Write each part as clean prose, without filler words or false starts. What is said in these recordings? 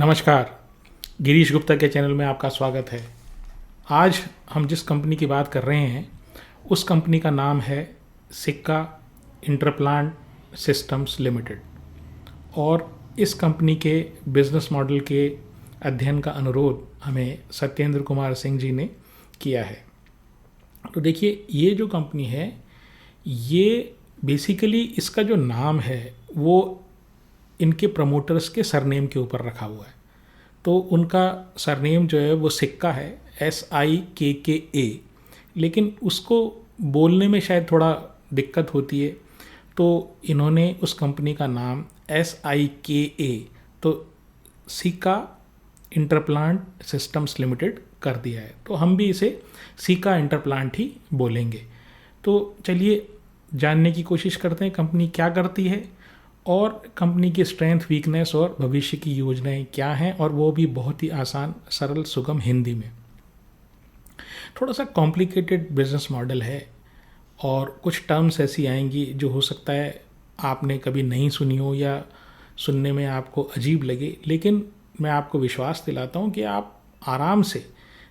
नमस्कार। गिरीश गुप्ता के चैनल में आपका स्वागत है। आज हम जिस कंपनी की बात कर रहे हैं उस कंपनी का नाम है सिक्का इंटरप्लांट सिस्टम्स लिमिटेड और इस कंपनी के बिजनेस मॉडल के अध्ययन का अनुरोध हमें सत्येंद्र कुमार सिंह जी ने किया है। तो देखिए, ये जो कंपनी है ये बेसिकली इसका जो नाम है वो इनके प्रमोटर्स के सरनेम के ऊपर रखा हुआ है। तो उनका सरनेम जो है वो सिक्का है, SIKKA, लेकिन उसको बोलने में शायद थोड़ा दिक्कत होती है, तो इन्होंने उस कंपनी का नाम SIKA तो सिक्का इंटरप्लांट सिस्टम्स लिमिटेड कर दिया है। तो हम भी इसे सिक्का इंटरप्लांट ही बोलेंगे। तो चलिए जानने की कोशिश करते हैं कंपनी क्या करती है और कंपनी की स्ट्रेंथ, वीकनेस और भविष्य की योजनाएं क्या हैं, और वो भी बहुत ही आसान, सरल, सुगम हिंदी में। थोड़ा सा कॉम्प्लिकेटेड बिजनेस मॉडल है और कुछ टर्म्स ऐसी आएंगी जो हो सकता है आपने कभी नहीं सुनी हो या सुनने में आपको अजीब लगे, लेकिन मैं आपको विश्वास दिलाता हूँ कि आप आराम से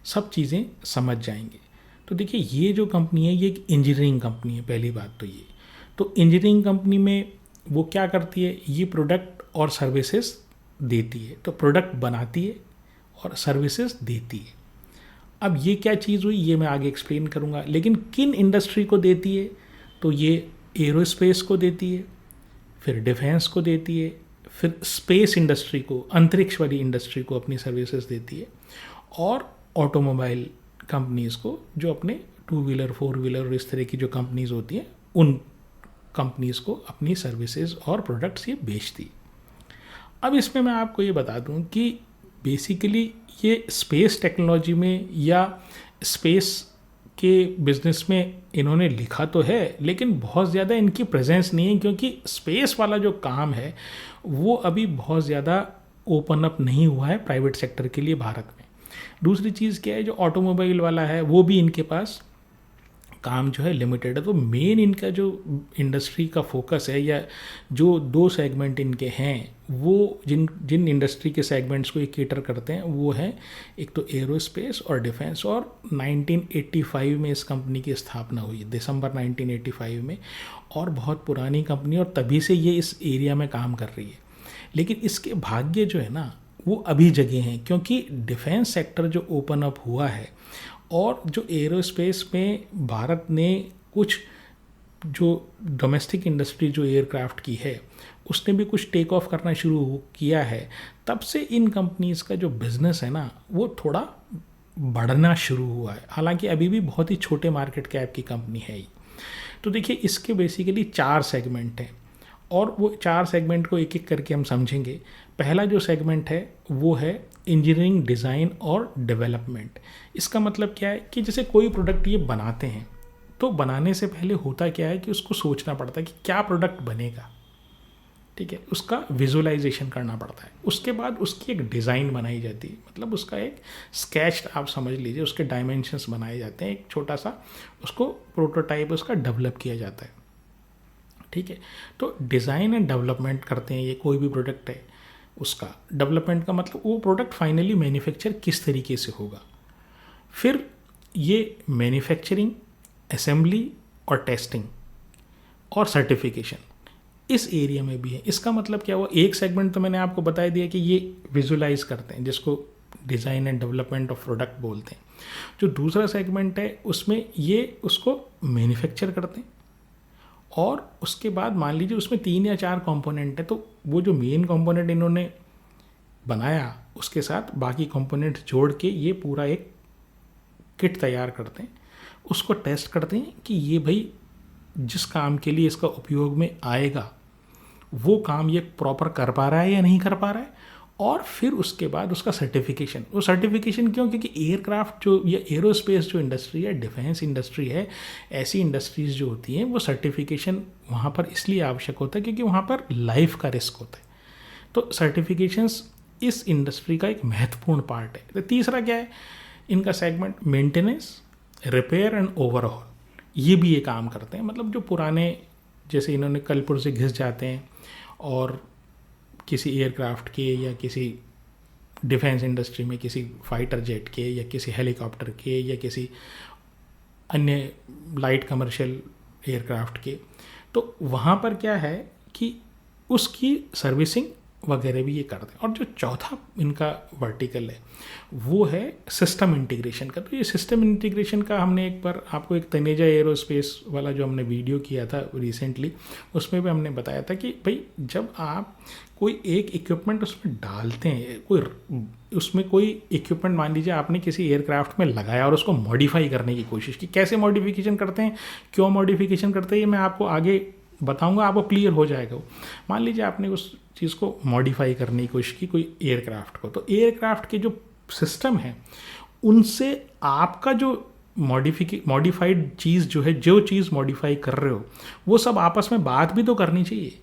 सब चीज़ें समझ जाएंगे। तो देखिए, ये जो कंपनी है ये एक इंजीनियरिंग कंपनी है। पहली बात तो ये, तो इंजीनियरिंग कंपनी में वो क्या करती है, ये प्रोडक्ट और सर्विसेज देती है। तो प्रोडक्ट बनाती है और सर्विसेज देती है। अब ये क्या चीज़ हुई ये मैं आगे एक्सप्लेन करूँगा, लेकिन किन इंडस्ट्री को देती है, तो ये एरोस्पेस को देती है, फिर डिफेंस को देती है, फिर स्पेस इंडस्ट्री को, अंतरिक्ष वाली इंडस्ट्री को अपनी सर्विसेज देती है, और ऑटोमोबाइल कंपनीज़ को, जो अपने 2 व्हीलर 4 व्हीलर और इस तरह की जो कंपनीज़ होती हैं उन कंपनीज़ को अपनी सर्विसेज और प्रोडक्ट्स ये बेचती। अब इसमें मैं आपको ये बता दूं कि बेसिकली ये स्पेस टेक्नोलॉजी में या स्पेस के बिजनेस में इन्होंने लिखा तो है, लेकिन बहुत ज़्यादा इनकी प्रेजेंस नहीं है, क्योंकि स्पेस वाला जो काम है वो अभी बहुत ज़्यादा ओपन अप नहीं हुआ है प्राइवेट सेक्टर के लिए भारत में। दूसरी चीज़ क्या है, जो ऑटोमोबाइल वाला है वो भी इनके पास काम जो है लिमिटेड है। तो मेन इनका जो इंडस्ट्री का फोकस है, या जो 2 सेगमेंट इनके हैं, वो जिन इंडस्ट्री के सेगमेंट्स को ये केटर करते हैं वो है, एक तो एरोस्पेस और डिफेंस। और 1985 में इस कंपनी की स्थापना हुई, दिसंबर 1985 में, और बहुत पुरानी कंपनी, और तभी से ये इस एरिया में काम कर रही है। लेकिन इसके भाग्य जो है ना वो अभी जगह हैं, क्योंकि डिफेंस सेक्टर जो ओपन अप हुआ है और जो एरोस्पेस में भारत ने कुछ जो डोमेस्टिक इंडस्ट्री जो एयरक्राफ्ट की है उसने भी कुछ टेक ऑफ करना शुरू किया है, तब से इन कंपनीज़ का जो बिज़नेस है ना वो थोड़ा बढ़ना शुरू हुआ है। हालांकि अभी भी बहुत ही छोटे मार्केट कैप की कंपनी है ही। तो देखिए, इसके बेसिकली 4 सेगमेंट हैं और वो 4 सेगमेंट को एक एक करके हम समझेंगे। पहला जो सेगमेंट है वो है इंजीनियरिंग, डिज़ाइन और डेवलपमेंट। इसका मतलब क्या है कि जैसे कोई प्रोडक्ट ये बनाते हैं तो बनाने से पहले होता क्या है कि उसको सोचना पड़ता है कि क्या प्रोडक्ट बनेगा, ठीक है, उसका विजुअलाइजेशन करना पड़ता है। उसके बाद उसकी एक डिज़ाइन बनाई जाती है, मतलब उसका एक स्केच आप समझ लीजिए, उसके डायमेंशंस बनाए जाते हैं, एक छोटा सा उसको प्रोटोटाइप उसका डेवलप किया जाता है, ठीक है। तो डिज़ाइन एंड डेवलपमेंट करते हैं ये, कोई भी प्रोडक्ट है उसका डेवलपमेंट का मतलब वो प्रोडक्ट फाइनली मैन्युफैक्चर किस तरीके से होगा। फिर ये मैन्युफैक्चरिंग, असेंबली और टेस्टिंग और सर्टिफिकेशन इस एरिया में भी है। इसका मतलब क्या हुआ, एक सेगमेंट तो मैंने आपको बता दिया कि ये विजुलाइज करते हैं, जिसको design and development of product बोलते हैं। जो दूसरा सेगमेंट है उसमें ये उसको मैन्युफैक्चर करते हैं, और उसके बाद मान लीजिए उसमें 3 या 4 कंपोनेंट है, तो वो जो मेन कंपोनेंट इन्होंने बनाया उसके साथ बाकी कंपोनेंट जोड़ के ये पूरा एक किट तैयार करते हैं। उसको टेस्ट करते हैं कि ये भाई जिस काम के लिए इसका उपयोग में आएगा वो काम ये प्रॉपर कर पा रहा है या नहीं कर पा रहा है। और फिर उसके बाद उसका सर्टिफिकेशन। वो सर्टिफिकेशन क्यों, क्योंकि एयरक्राफ्ट जो या एरोस्पेस जो इंडस्ट्री है, डिफेंस इंडस्ट्री है, ऐसी इंडस्ट्रीज़ जो होती हैं वो सर्टिफिकेशन वहाँ पर इसलिए आवश्यक होता है क्योंकि वहाँ पर लाइफ का रिस्क होता है। तो सर्टिफिकेशंस इस इंडस्ट्री का एक महत्वपूर्ण पार्ट है। तो तीसरा क्या है इनका segment, maintenance, repair and overall. ये भी ये काम करते हैं, मतलब जो पुराने, जैसे इन्होंने कलपुर से घिस जाते हैं और किसी एयरक्राफ्ट के या किसी डिफेंस इंडस्ट्री में किसी फाइटर जेट के या किसी हेलीकॉप्टर के या किसी अन्य लाइट कमर्शियल एयरक्राफ्ट के, तो वहाँ पर क्या है कि उसकी सर्विसिंग वगैरह भी ये करते हैं। और जो चौथा इनका वर्टिकल है वो है सिस्टम इंटीग्रेशन का। तो ये सिस्टम इंटीग्रेशन का हमने एक बार आपको एक तनेजा एरोस्पेस वाला जो हमने वीडियो किया था रिसेंटली, उसमें भी हमने बताया था कि भाई जब आप कोई एक इक्विपमेंट उसमें डालते हैं, उसमें कोई इक्विपमेंट मान लीजिए आपने किसी एयरक्राफ्ट में लगाया और उसको मॉडिफाई करने की कोशिश की। कैसे मॉडिफिकेशन करते हैं, क्यों मॉडिफिकेशन करते हैं, ये मैं आपको आगे बताऊंगा, आपको क्लियर हो जाएगा वो। मान लीजिए आपने उस चीज़ को मॉडिफाई करने की कोशिश की कोई एयरक्राफ्ट को, तो एयरक्राफ्ट के जो सिस्टम है उनसे आपका जो मॉडिफाइड चीज़ जो है, जो चीज़ मॉडिफाई कर रहे हो वो सब आपस में बात भी तो करनी चाहिए।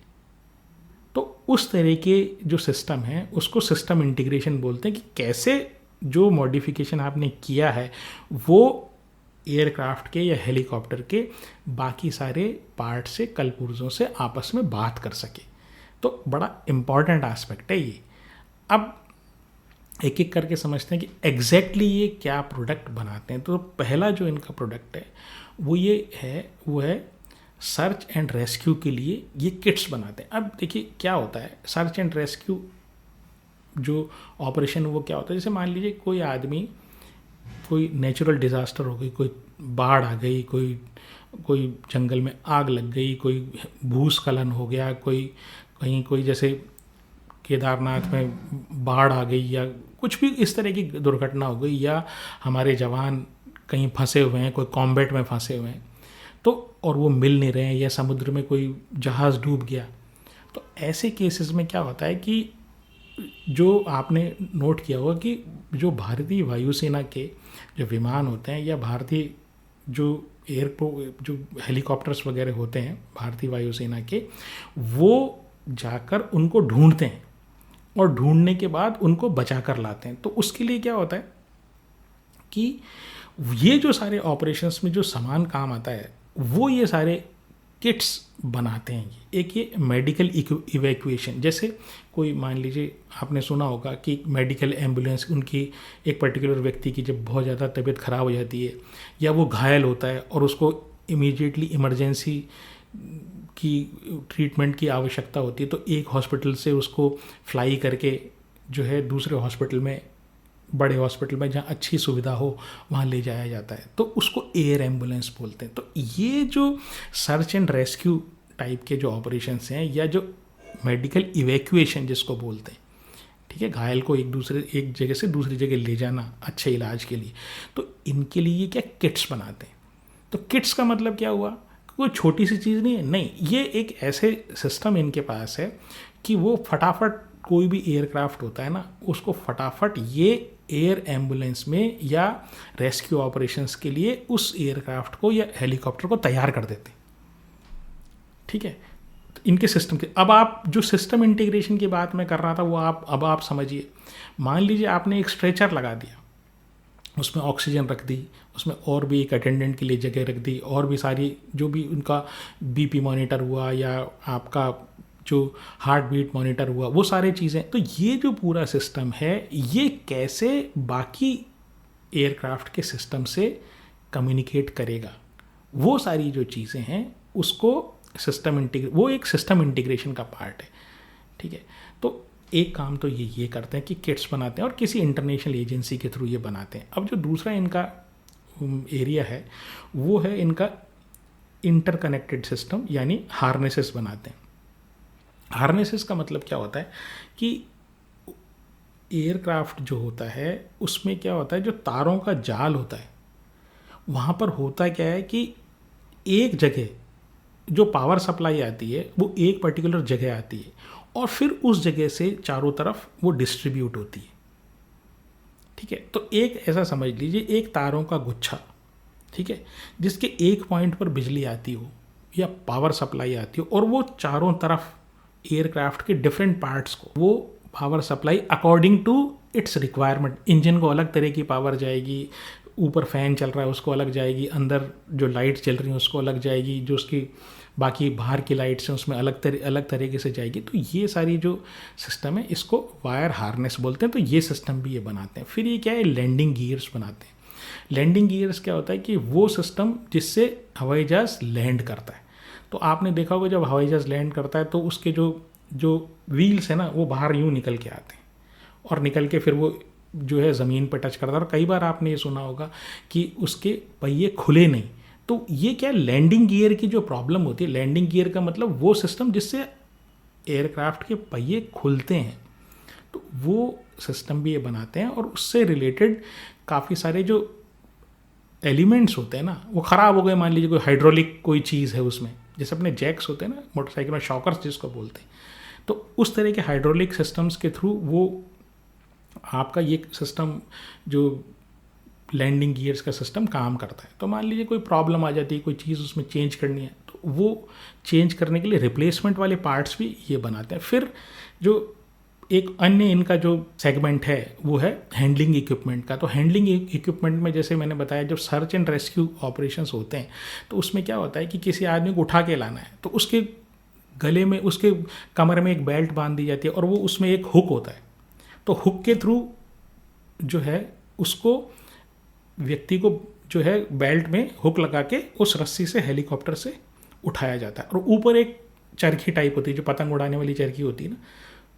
तो उस तरह के जो सिस्टम है उसको सिस्टम इंटीग्रेशन बोलते हैं, कि कैसे जो मॉडिफिकेशन आपने किया है वो एयरक्राफ्ट के या हेलीकॉप्टर के बाकी सारे पार्ट से, कलपुर्जों से आपस में बात कर सके। तो बड़ा इम्पॉर्टेंट एस्पेक्ट है ये। अब एक एक करके समझते हैं कि एग्जैक्टली ये क्या प्रोडक्ट बनाते हैं। तो पहला जो इनका प्रोडक्ट है वो है सर्च एंड रेस्क्यू के लिए ये किट्स बनाते हैं। अब देखिए क्या होता है सर्च एंड रेस्क्यू जो ऑपरेशन वो क्या होता है, जैसे मान लीजिए कोई आदमी, कोई नेचुरल डिज़ास्टर हो गई, कोई बाढ़ आ गई, कोई जंगल में आग लग गई, कोई भूस्खलन हो गया, कोई जैसे केदारनाथ में बाढ़ आ गई, या कुछ भी इस तरह की दुर्घटना हो गई, या हमारे जवान कहीं फंसे हुए हैं, कोई कॉम्बैट में फंसे हुए हैं तो, और वो मिल नहीं रहे हैं, या समुद्र में कोई जहाज़ डूब गया। तो ऐसे केसेस में क्या होता है कि जो आपने नोट किया होगा कि जो भारतीय वायुसेना के जो विमान होते हैं, या भारतीय जो जो हेलीकॉप्टर्स वगैरह होते हैं भारतीय वायुसेना के, वो जाकर उनको ढूंढते हैं और ढूंढने के बाद उनको बचा कर लाते हैं। तो उसके लिए क्या होता है कि ये जो सारे ऑपरेशंस में जो सामान काम आता है वो ये सारे किट्स बनाते हैं। एक ये मेडिकल इवैक्यूएशन, जैसे कोई मान लीजिए आपने सुना होगा कि मेडिकल एम्बुलेंस, उनकी एक पर्टिकुलर व्यक्ति की जब बहुत ज़्यादा तबीयत ख़राब हो जाती है या वो घायल होता है और उसको इमीडिएटली इमरजेंसी की ट्रीटमेंट की आवश्यकता होती है, तो एक हॉस्पिटल से उसको फ्लाई करके जो है दूसरे हॉस्पिटल में, बड़े हॉस्पिटल में जहाँ अच्छी सुविधा हो वहाँ ले जाया जाता है, तो उसको एयर एम्बुलेंस बोलते हैं। तो ये जो सर्च एंड रेस्क्यू टाइप के जो ऑपरेशंस हैं, या जो मेडिकल इवैक्यूएशन जिसको बोलते हैं, ठीक है, घायल को एक जगह से दूसरी जगह ले जाना अच्छे इलाज के लिए, तो इनके लिए ये क्या किट्स बनाते हैं। तो किट्स का मतलब क्या हुआ, कोई छोटी सी चीज़ नहीं है, नहीं, ये एक ऐसे सिस्टम इनके पास है कि वो फटाफट, कोई भी एयरक्राफ्ट होता है ना, उसको फटाफट ये एयर एम्बुलेंस में या रेस्क्यू ऑपरेशंस के लिए उस एयरक्राफ्ट को या हेलीकॉप्टर को तैयार कर देते, ठीक है। तो इनके सिस्टम के, अब आप जो सिस्टम इंटीग्रेशन की बात मैं कर रहा था वो अब आप समझिए। मान लीजिए आपने एक स्ट्रेचर लगा दिया, उसमें ऑक्सीजन रख दी, उसमें और भी एक अटेंडेंट के लिए जगह रख दी, और भी सारी जो भी उनका बीपी मॉनिटर हुआ या आपका जो हार्ट बीट मॉनिटर हुआ, वो सारी चीज़ें। तो ये जो पूरा सिस्टम है ये कैसे बाकी एयरक्राफ्ट के सिस्टम से कम्युनिकेट करेगा, वो सारी जो चीज़ें हैं उसको वो एक सिस्टम इंटीग्रेशन का पार्ट है, ठीक है। तो एक काम तो ये करते हैं कि किट्स बनाते हैं और किसी इंटरनेशनल एजेंसी के थ्रू ये बनाते हैं। अब जो दूसरा इनका एरिया है वो है इनका इंटरकनेक्टेड सिस्टम, यानी हार्नेसेस बनाते हैं। हार्नेसेस का मतलब क्या होता है कि एयरक्राफ्ट जो होता है उसमें क्या होता है, जो तारों का जाल होता है वहाँ पर होता क्या है कि एक जगह जो पावर सप्लाई आती है वो एक पर्टिकुलर जगह आती है और फिर उस जगह से चारों तरफ वो डिस्ट्रीब्यूट होती है, ठीक है। तो एक ऐसा समझ लीजिए, एक तारों का गुच्छा, ठीक है, जिसके एक पॉइंट पर बिजली आती हो या पावर सप्लाई आती हो, और वो चारों तरफ एयरक्राफ्ट के डिफरेंट पार्ट्स को वो power supply according to its requirement, engine को अलग तरह की पावर जाएगी, ऊपर फैन चल रहा है उसको अलग जाएगी, अंदर जो लाइट चल रही है उसको अलग जाएगी, जो उसकी बाकी बाहर की लाइट्स हैं उसमें अलग तरीके से जाएगी। तो ये सारी जो सिस्टम है इसको वायर हार्नेस बोलते हैं। तो ये सिस्टम भी ये बनाते हैं। फिर ये क्या है, लैंडिंग गियर्स बनाते हैं। लैंडिंग गियर्स क्या होता है कि वो सिस्टम जिससे हवाई जहाज़ लैंड करता है। तो आपने देखा होगा जब हवाई जहाज़ लैंड करता है तो उसके जो जो व्हील्स है ना वो बाहर यूँ निकल के आते हैं और निकल के फिर वो जो है ज़मीन पर टच करता है। और कई बार आपने ये सुना होगा कि उसके पहिए खुले नहीं। तो ये क्या, लैंडिंग गियर की जो प्रॉब्लम होती है, लैंडिंग गियर का मतलब वो सिस्टम जिससे एयरक्राफ्ट के पहिए खुलते हैं, तो वो सिस्टम भी ये बनाते हैं। और उससे रिलेटेड काफ़ी सारे जो एलिमेंट्स होते हैं ना वो ख़राब हो गए, मान लीजिए कोई हाइड्रोलिक कोई चीज़ है उसमें, जैसे अपने जैक्स होते हैं ना मोटरसाइकिल में, शॉकर्स जिसको बोलते हैं, तो उस तरह के हाइड्रोलिक सिस्टम्स के थ्रू वो आपका ये सिस्टम जो लैंडिंग गियर्स का सिस्टम काम करता है। तो मान लीजिए कोई प्रॉब्लम आ जाती है, कोई चीज़ उसमें चेंज करनी है, तो वो चेंज करने के लिए रिप्लेसमेंट वाले पार्ट्स भी ये बनाते हैं। फिर जो एक अन्य इनका जो सेगमेंट है वो है हैंडलिंग इक्विपमेंट का। तो हैंडलिंग इक्विपमेंट में जैसे मैंने बताया जब सर्च एंड रेस्क्यू ऑपरेशंस होते हैं तो उसमें क्या होता है कि किसी आदमी को उठा के लाना है, तो उसके गले में, उसके कमर में एक बेल्ट बांध दी जाती है और वो उसमें एक हुक होता है। तो हुक के थ्रू जो है उसको, व्यक्ति को जो है बेल्ट में हुक लगा के उस रस्सी से हेलीकॉप्टर से उठाया जाता है। और ऊपर एक चरखी टाइप होती है जो पतंग उड़ाने वाली चरखी होती है ना,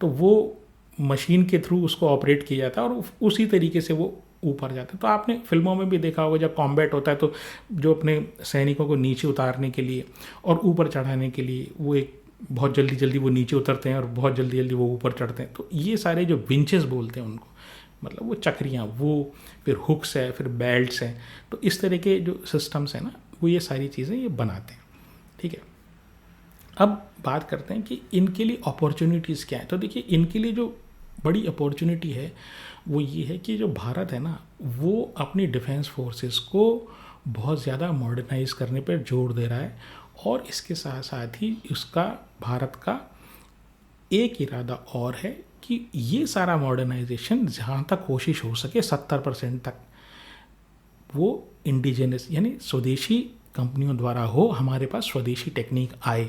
तो वो मशीन के थ्रू उसको ऑपरेट किया जाता है और उसी तरीके से वो ऊपर जाता है। तो आपने फिल्मों में भी देखा होगा जब कॉम्बैट होता है तो जो अपने सैनिकों को नीचे उतारने के लिए और ऊपर चढ़ाने के लिए वो एक बहुत जल्दी जल्दी वो नीचे उतरते हैं और बहुत जल्दी जल्दी वो ऊपर चढ़ते हैं। तो ये सारे जो विंचेस बोलते हैं उनको, मतलब वो चक्रियाँ, वो फिर हुक्स है, फिर बेल्ट्स हैं। तो इस तरह के जो सिस्टम्स हैं ना वो ये सारी चीज़ें ये बनाते हैं। ठीक है, अब बात करते हैं कि इनके लिए अपॉर्चुनिटीज़ क्या है। तो देखिए इनके लिए जो बड़ी अपॉर्चुनिटी है वो ये है कि जो भारत है ना वो अपनी डिफेंस फोर्सेस को बहुत ज़्यादा मॉडर्नाइज करने पर जोर दे रहा है। और इसके साथ साथ ही उसका, भारत का एक इरादा और है कि ये सारा मॉडर्नाइजेशन जहाँ तक कोशिश हो सके 70% तक वो इंडिजिनस यानी स्वदेशी कंपनियों द्वारा हो, हमारे पास स्वदेशी टेक्निक आए।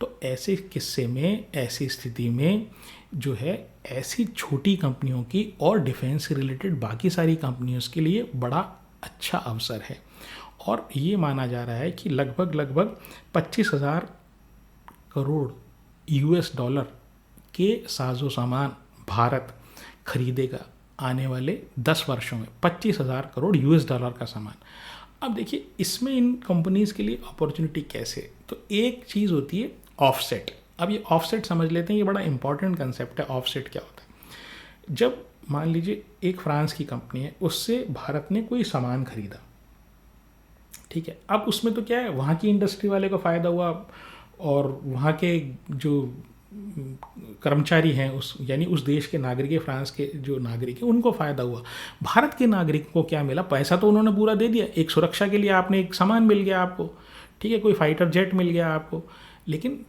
तो ऐसे किस्से में, ऐसी स्थिति में जो है ऐसी छोटी कंपनियों की और डिफेंस से रिलेटेड बाकी सारी कंपनियों के लिए बड़ा अच्छा अवसर है। और ये माना जा रहा है कि लगभग 25,000 करोड़ यूएस डॉलर के साजो सामान भारत खरीदेगा आने वाले 10 वर्षों में। 25,000 करोड़ यूएस डॉलर का सामान। अब देखिए इसमें इन कंपनीज़ के लिए अपॉर्चुनिटी कैसे, तो एक चीज़ होती है ऑफसेट। अब ये ऑफसेट समझ लेते हैं, ये बड़ा इंपॉर्टेंट कंसेप्ट है। ऑफसेट क्या होता है, जब मान लीजिए एक फ्रांस की कंपनी है, उससे भारत ने कोई सामान खरीदा, ठीक है, अब उसमें तो क्या है, वहाँ की इंडस्ट्री वाले को फ़ायदा हुआ और वहाँ के जो कर्मचारी हैं उस, यानी उस देश के नागरिक है, फ्रांस के जो नागरिक हैं उनको फ़ायदा हुआ। भारत के नागरिक को क्या मिला, पैसा तो उन्होंने पूरा दे दिया, एक सुरक्षा के लिए आपने एक सामान मिल गया आपको, ठीक है, कोई फाइटर जेट मिल गया आपको। लेकिन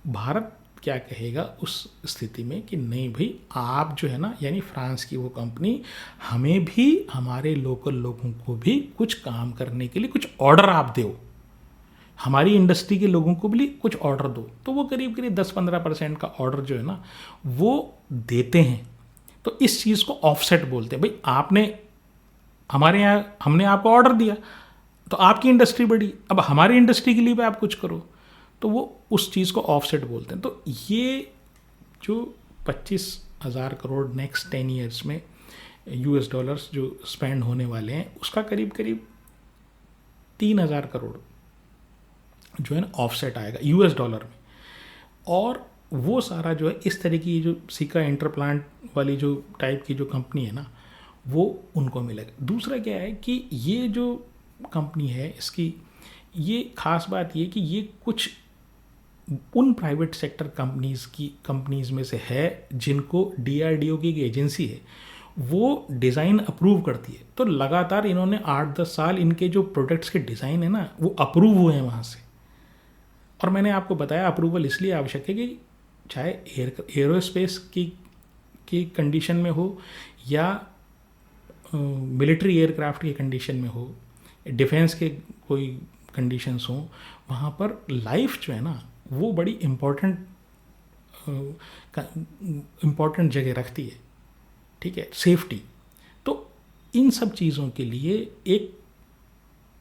भारत क्या कहेगा उस स्थिति में कि नहीं भाई, आप जो है ना, यानी फ्रांस की वो कंपनी, हमें भी, हमारे लोकल लोगों को भी कुछ काम करने के लिए कुछ ऑर्डर आप दो, हमारी इंडस्ट्री के लोगों को भी कुछ ऑर्डर दो। तो वो करीब करीब 10-15% का ऑर्डर जो है ना वो देते हैं। तो इस चीज़ को ऑफसेट बोलते हैं। भाई आपने, हमारे यहाँ हमने आपको ऑर्डर दिया तो आपकी इंडस्ट्री बढ़ी, अब हमारी इंडस्ट्री के लिए भी आप कुछ करो, तो वो उस चीज़ को ऑफसेट बोलते हैं। तो ये जो 25,000 करोड़ नेक्स्ट 10 ईयर्स में यूएस डॉलर्स जो स्पेंड होने वाले हैं, उसका करीब करीब 3,000 करोड़ जो है ना ऑफसेट आएगा यूएस डॉलर में। और वो सारा जो है इस तरह की जो सिक्का इंटरप्लांट वाली जो टाइप की जो कंपनी है ना, वो उनको मिलेगा। दूसरा क्या है कि ये जो कंपनी है इसकी ये खास बात ये कि ये कुछ उन प्राइवेट सेक्टर कंपनीज़ में से है जिनको डीआरडीओ की एक एजेंसी है वो डिज़ाइन अप्रूव करती है। तो लगातार इन्होंने 8-10 साल इनके जो प्रोडक्ट्स के डिज़ाइन है ना वो अप्रूव हुए हैं वहाँ से। और मैंने आपको बताया अप्रूवल इसलिए आवश्यक है कि चाहे एरोस्पेस की कंडीशन में हो या मिलिट्री एयरक्राफ्ट की कंडीशन में हो, डिफेंस के कोई कंडीशंस हों, वहाँ पर लाइफ जो है ना वो बड़ी इम्पोर्टेंट जगह रखती है, ठीक है, सेफ्टी। तो इन सब चीज़ों के लिए एक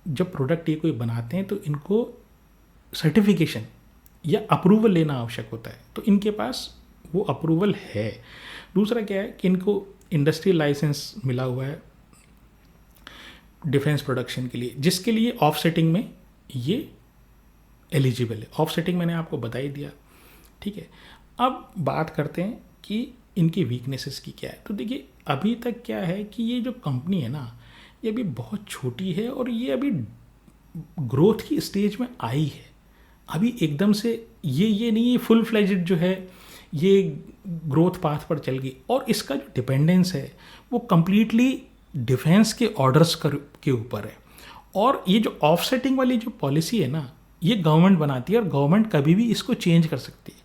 जब प्रोडक्ट ये कोई बनाते हैं तो इनको सर्टिफिकेशन या अप्रूवल लेना आवश्यक होता है, तो इनके पास वो अप्रूवल है। दूसरा क्या है कि इनको इंडस्ट्रियल लाइसेंस मिला हुआ है डिफेंस प्रोडक्शन के लिए, जिसके लिए ऑफसेटिंग में ये एलिजिबल है। ऑफसेटिंग मैंने आपको बता ही दिया, ठीक है। अब बात करते हैं कि इनकी वीकनेसेस की क्या है। तो देखिए अभी तक क्या है कि ये जो कंपनी है ना ये अभी बहुत छोटी है और ये अभी ग्रोथ की स्टेज में आई है। अभी एकदम से ये नहीं, फुल फ्लेजेड जो है ये ग्रोथ पाथ पर चल गई, और इसका जो डिपेंडेंस है वो कम्प्लीटली डिफेंस के ऑर्डर्स के ऊपर है। और ये जो ऑफसेटिंग वाली जो पॉलिसी है ना ये गवर्नमेंट बनाती है और गवर्नमेंट कभी भी इसको चेंज कर सकती है।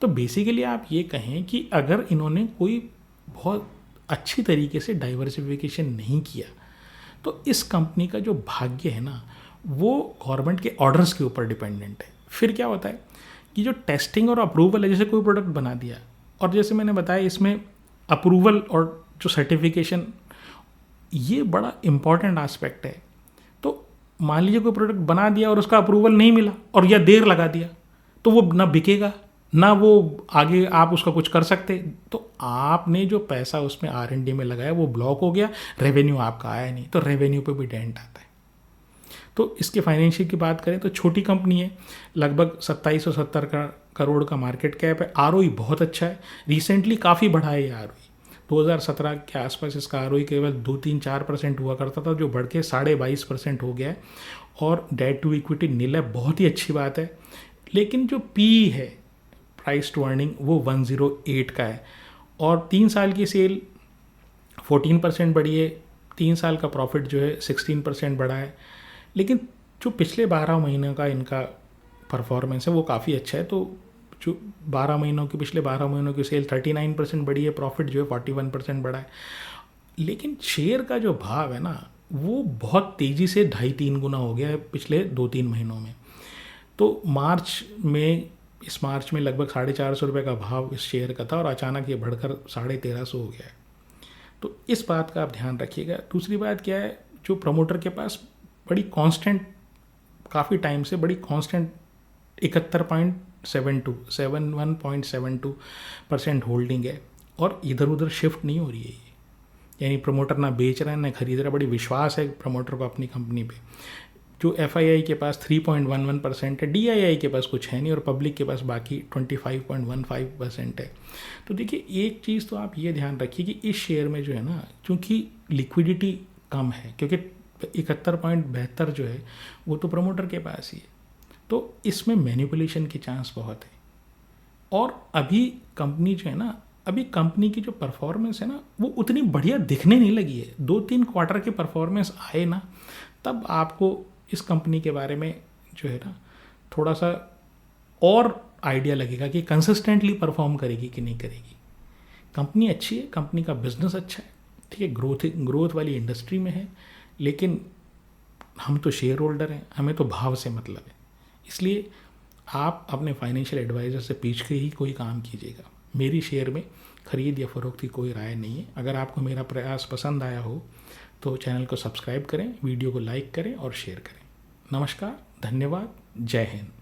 तो बेसिकली आप ये कहें कि अगर इन्होंने कोई बहुत अच्छी तरीके से डाइवर्सिफिकेशन नहीं किया तो इस कंपनी का जो भाग्य है ना वो गवर्नमेंट के ऑर्डर्स के ऊपर डिपेंडेंट है। फिर क्या होता है कि जो टेस्टिंग और अप्रूवल है, जैसे कोई प्रोडक्ट बना दिया और जैसे मैंने बताया इसमें अप्रूवल और जो सर्टिफिकेशन ये बड़ा इम्पॉर्टेंट एस्पेक्ट है। तो मान लीजिए कोई प्रोडक्ट बना दिया और उसका अप्रूवल नहीं मिला और या देर लगा दिया तो वो ना बिकेगा ना वो आगे आप उसका कुछ कर सकते। तो आपने जो पैसा उसमें R&D में लगाया वो ब्लॉक हो गया, रेवेन्यू आपका आया नहीं, तो रेवेन्यू पे भी डेंट आता है। तो इसके फाइनेंशियल की बात करें तो छोटी कंपनी है, लगभग 2770 करोड़ का मार्केट कैप है। ROE बहुत अच्छा है, रिसेंटली काफ़ी बढ़ा है ये ROE। 2017 के आसपास इसका ROE केवल 2-3-4% हुआ करता था, जो बढ़ के 22.5% हो गया है। और डेट टू इक्विटी नील है, बहुत ही अच्छी बात है। लेकिन जो PE है, प्राइस टू अर्निंग, वो 108 का है। और 3 साल की सेल 14% बढ़ी है, 3 साल का प्रॉफिट जो है 16% बढ़ा है। लेकिन जो पिछले 12 महीनों का इनका परफॉर्मेंस है वो काफ़ी अच्छा है। तो जो 12 महीनों की पिछले 12 महीनों की सेल 39% बढ़ी है, प्रॉफिट जो है 41% बढ़ा है। लेकिन शेयर का जो भाव है ना वो बहुत तेज़ी से 2.5-3 गुना हो गया है पिछले 2-3 महीनों में। तो इस मार्च में लगभग 450 रुपये का भाव इस शेयर का था और अचानक ये बढ़कर 1350 हो गया है। तो इस बात का आप ध्यान रखिएगा। दूसरी बात क्या है, जो प्रमोटर के पास बड़ी कांस्टेंट, काफ़ी टाइम से बड़ी कांस्टेंट 71.72% होल्डिंग है और इधर उधर शिफ्ट नहीं हो रही है ये। यानी प्रमोटर ना बेच रहा है ना खरीद रहा है, बड़ी विश्वास है प्रमोटर को अपनी कंपनी पे। जो FII के पास 3.11% है, DII के पास कुछ है नहीं और पब्लिक के पास बाकी 25.15% है। तो देखिए एक चीज़ तो आप ये ध्यान रखिए कि इस शेयर में जो है ना, चूँकि लिक्विडिटी कम है, क्योंकि 71.72 जो है वो तो प्रमोटर के पास ही है, तो इसमें मैनिपुलेशन की चांस बहुत है। और अभी कंपनी जो है ना, अभी कंपनी की जो परफॉर्मेंस है ना वो उतनी बढ़िया दिखने नहीं लगी है। 2-3 क्वार्टर के परफॉर्मेंस आए ना तब आपको इस कंपनी के बारे में जो है ना थोड़ा सा और आइडिया लगेगा कि कंसिस्टेंटली परफॉर्म करेगी कि नहीं करेगी। कंपनी अच्छी है, कंपनी का बिजनेस अच्छा है, ठीक है, ग्रोथ वाली इंडस्ट्री में है, लेकिन हम तो शेयर होल्डर हैं, हमें तो भाव से मतलब है। इसलिए आप अपने फाइनेंशियल एडवाइज़र से पूछ के ही कोई काम कीजिएगा। मेरी शेयर में खरीद या फरोख्त की कोई राय नहीं है। अगर आपको मेरा प्रयास पसंद आया हो तो चैनल को सब्सक्राइब करें, वीडियो को लाइक करें और शेयर करें। नमस्कार, धन्यवाद, जय हिंद।